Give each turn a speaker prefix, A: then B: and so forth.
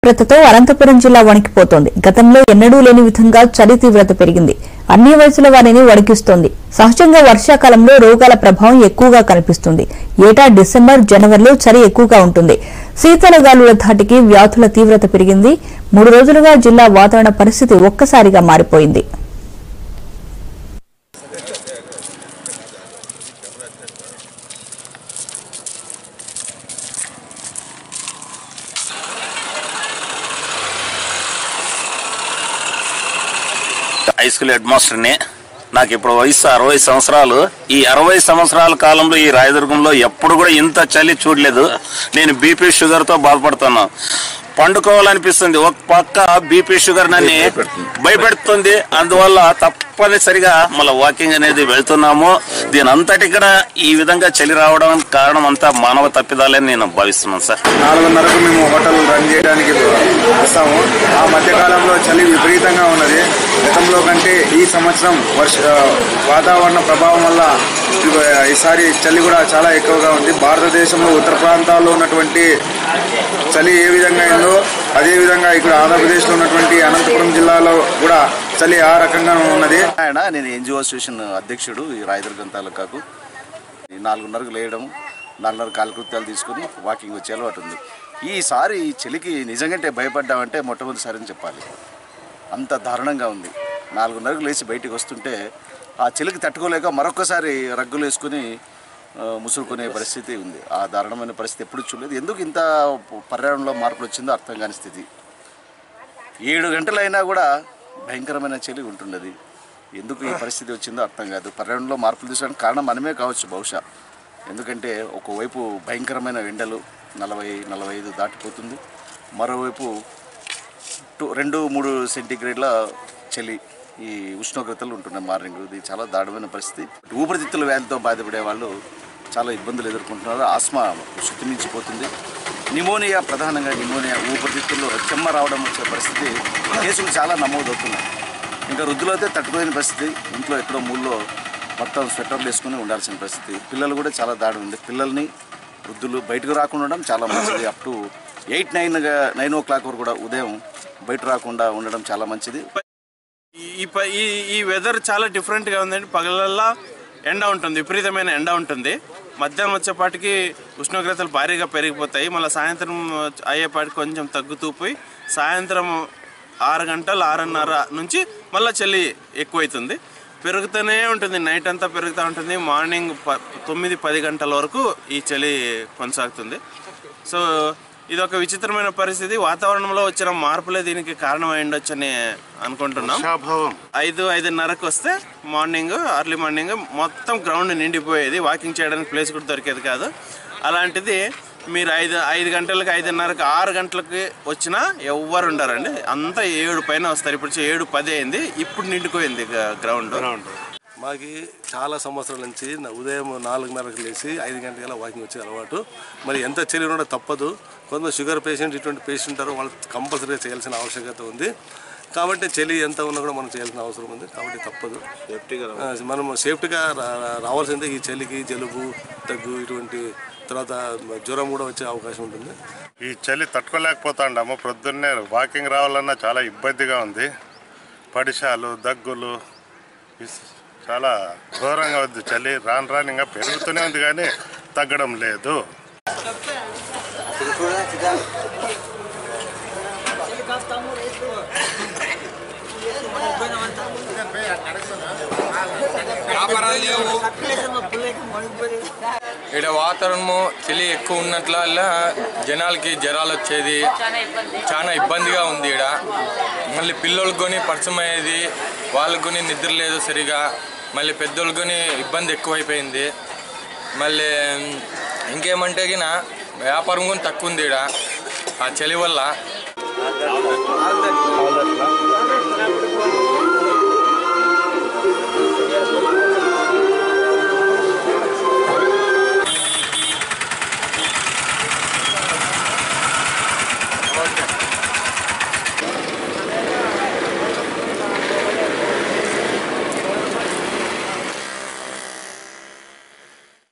A: తీవ్రతతో అనంతపురం జిల్లా వణికిపోతోంది. గతంలో ఎన్నడూ లేని విధంగా చలి తీవ్రత పెరిగింది. అన్ని వయసుల వారిని వణికిస్తోంది. సహజంగా వర్షాకాలంలో రోగాల ప్రభావం ఎక్కువగా కనిపిస్తుంది. ఏటా డిసెంబర్, జనవరిలో చలి ఎక్కువగా ఉంటుంది. శీతల గాలుల ధాటికి వ్యాధుల తీవ్రత పెరిగింది. 3 రోజులుగా జిల్లా వాతావరణ పరిస్థితి ఒక్కసారిగా మారిపోయింది.
B: హై స్కూల్ హెడ్ మాస్టర్ని. నాకు ఇప్పుడు వయసు 60 సంవత్సరాలు. ఈ 60 సంవత్సరాల కాలంలో ఈ రాయదుర్గంలో ఎప్పుడు కూడా ఇంత చలి చూడలేదు. నేను బీపీ షుగర్తో బాధపడుతున్నాను. పండుకోవాలనిపిస్తుంది. ఒక పక్క బీపీ షుగర్ నన్ను భయపెడుతుంది. అందువల్ల తప్పనిసరిగా మళ్ళీ వాకింగ్ అనేది వెళ్తున్నాము. దీని అంతటి కూడా ఈ విధంగా చలి రావడానికి కారణం అంతా మానవ తప్పిదాలని నేను భావిస్తున్నాను సార్.
C: 4:30కు మేము హోటల్ రన్ చేయడానికి వస్తాము. ఆ మధ్యకాలంలో చలి విపరీతంగా ఉన్నది. గతంలో కంటే ఈ సంవత్సరం వాతావరణ ప్రభావం వల్ల ఈసారి చలి కూడా చాలా ఎక్కువగా ఉంది. భారతదేశంలో ఉత్తర ప్రాంతాల్లో ఉన్నటువంటి చలి ఏ విధంగా ఉందో అదేవిధంగా ఇక్కడ ఆంధ్రప్రదేశ్లో ఉన్నటువంటి అనంతపురం జిల్లాలో కూడా చలి ఆ రకంగా ఉన్నది.
D: నేను ఎన్జిఓ అసోసియేషన్ అధ్యక్షుడు ఈ రాయదుర్గం తాలూకాకు. 4:30కు లేయడం, 4:30 కాలకృత్యాలు తీసుకుని వాకింగ్ వచ్చే అలవాటు ఉంది. ఈసారి ఈ చలికి నిజంగా భయపడ్డామంటే మొట్టమొదటిసారి అని చెప్పాలి. అంత దారుణంగా ఉంది. 4:30కు లేచి బయటికి వస్తుంటే ఆ చలికి తట్టుకోలేక మరొకసారి రగ్గులు వేసుకుని ముసురుకునే పరిస్థితి ఉంది. ఆ దారుణమైన పరిస్థితి ఎప్పుడు చూడలేదు. ఎందుకు ఇంత పర్యావరణంలో మార్పులు వచ్చిందో అర్థం కాని స్థితి. 7 గంటలైనా కూడా భయంకరమైన చలి ఉంటున్నది. ఎందుకు ఈ పరిస్థితి వచ్చిందో అర్థం కాదు. పర్యావరణంలో మార్పులు తీసుకోవడానికి కారణం మనమే కావచ్చు బహుశా. ఎందుకంటే ఒకవైపు భయంకరమైన ఎండలు 40-45 దాటిపోతుంది. మరోవైపు 2-3 సెంటీగ్రేడ్ల చలి ఈ ఉష్ణోగ్రతలు ఉంటున్నాయి మార్నింగ్. ఇది చాలా దారుణమైన పరిస్థితి. ఊపిరితిత్తుల వ్యాధితో బాధపడే వాళ్ళు చాలా ఇబ్బందులు ఎదుర్కొంటున్నారు. ఆస్మా శుతిమించిపోతుంది. నిమోనియా, ప్రధానంగా నిమోనియా, ఊపిరితిత్తుల్లో చెమ్మ రావడం వచ్చే పరిస్థితి కేసులు చాలా నమోదవుతున్నాయి. ఇంకా వృద్ధులు అయితే తట్టుకోలేని పరిస్థితి. ఇంట్లో ఎక్కడో మూల్లో మొత్తం స్వెటర్లు వేసుకుని ఉండాల్సిన పరిస్థితి. పిల్లలు కూడా చాలా దాడి ఉంది. పిల్లల్ని, వృద్ధులు బయటకు రాకుండా ఉండడం చాలా మంచిది. అప్ టు 8-9 o'clock వరకు కూడా ఉదయం బయట రాకుండా ఉండడం చాలా మంచిది.
E: ఈ వెదర్ చాలా డిఫరెంట్గా ఉందండి. పగలల్లా ఎండ ఉంటుంది, విపరీతమైన ఎండ ఉంటుంది. మధ్యాహ్నం వచ్చేపాటికి ఉష్ణోగ్రతలు భారీగా పెరిగిపోతాయి. మళ్ళీ సాయంత్రం అయ్యేపాటికి కొంచెం తగ్గుతూ పోయి సాయంత్రం 6 గంటలు 6:30 నుంచి మళ్ళీ చలి ఎక్కువైతుంది. పెరుగుతూనే ఉంటుంది. నైట్ అంతా పెరుగుతూ ఉంటుంది. మార్నింగ్ 9-10 గంటల వరకు ఈ చలి కొనసాగుతుంది. సో ఇది ఒక విచిత్రమైన పరిస్థితి. వాతావరణంలో వచ్చిన మార్పులే దీనికి కారణమై ఉండొచ్చని అనుకుంటున్నాం. 5-5:30కు వస్తే ఎర్లీ మార్నింగ్ మొత్తం గ్రౌండ్ నిండిపోయేది. వాకింగ్ చేయడానికి ప్లేస్ కూడా దొరికేది కాదు. అలాంటిది మీరు 5 గంటలకు, 5:30కు, 6 గంటలకి వచ్చినా ఎవ్వరు ఉండరండి. అంతా 7 పైన వస్తారు. ఇప్పుడు 7-10 అయింది. ఇప్పుడు నిండిపోయింది గ్రౌండ్.
F: మాకు చాలా సంవత్సరాల నుంచి ఉదయం 4:30కు లేచి 5 గంటల వాకింగ్ వచ్చే అలవాటు. మరి ఎంత చలి ఉండడం తప్పదు. కొంతమంది షుగర్ పేషెంట్, ఇటువంటి పేషెంట్ ఉంటారు. వాళ్ళు కంపల్సరీగా చేయాల్సిన ఆవశ్యకత ఉంది. కాబట్టి చలి ఎంత ఉన్నా కూడా మనం చేయాల్సిన అవసరం ఉంది. కాబట్టి తప్పదు. మనం సేఫ్టీగా రావాల్సిందే. ఈ చలికి జలుబు, దగ్గు, ఇటువంటి తర్వాత జ్వరం కూడా వచ్చే అవకాశం ఉంటుంది.
G: ఈ చలి తట్టుకోలేకపోతాండాము. ప్రొద్దున్నే వాకింగ్ రావాలన్నా చాలా ఇబ్బందిగా ఉంది. పడిశాలు, దగ్గులు చాలా ఘోరంగా ఉంది. చలి రాను ఇంకా పెరుగుతూనే ఉంది కానీ తగ్గడం లేదు.
H: ఇక్కడ వాతావరణము చలి ఎక్కువ ఉన్నట్ల జనాలకి జ్వరాలు వచ్చేది చాలా ఇబ్బందిగా ఉంది. ఇక్కడ మళ్ళీ పిల్లలకు కొని పరిచయం అయ్యేది, వాళ్ళకు కొని నిద్ర లేదు సరిగా. మళ్ళీ పెద్దోళ్ళకి కొని ఇబ్బంది ఎక్కువైపోయింది. మళ్ళీ ఇంకేమంటే గిన వ్యాపారం కూడా తక్కువ ఉంది ఇక్కడ ఆ చలి వల్ల.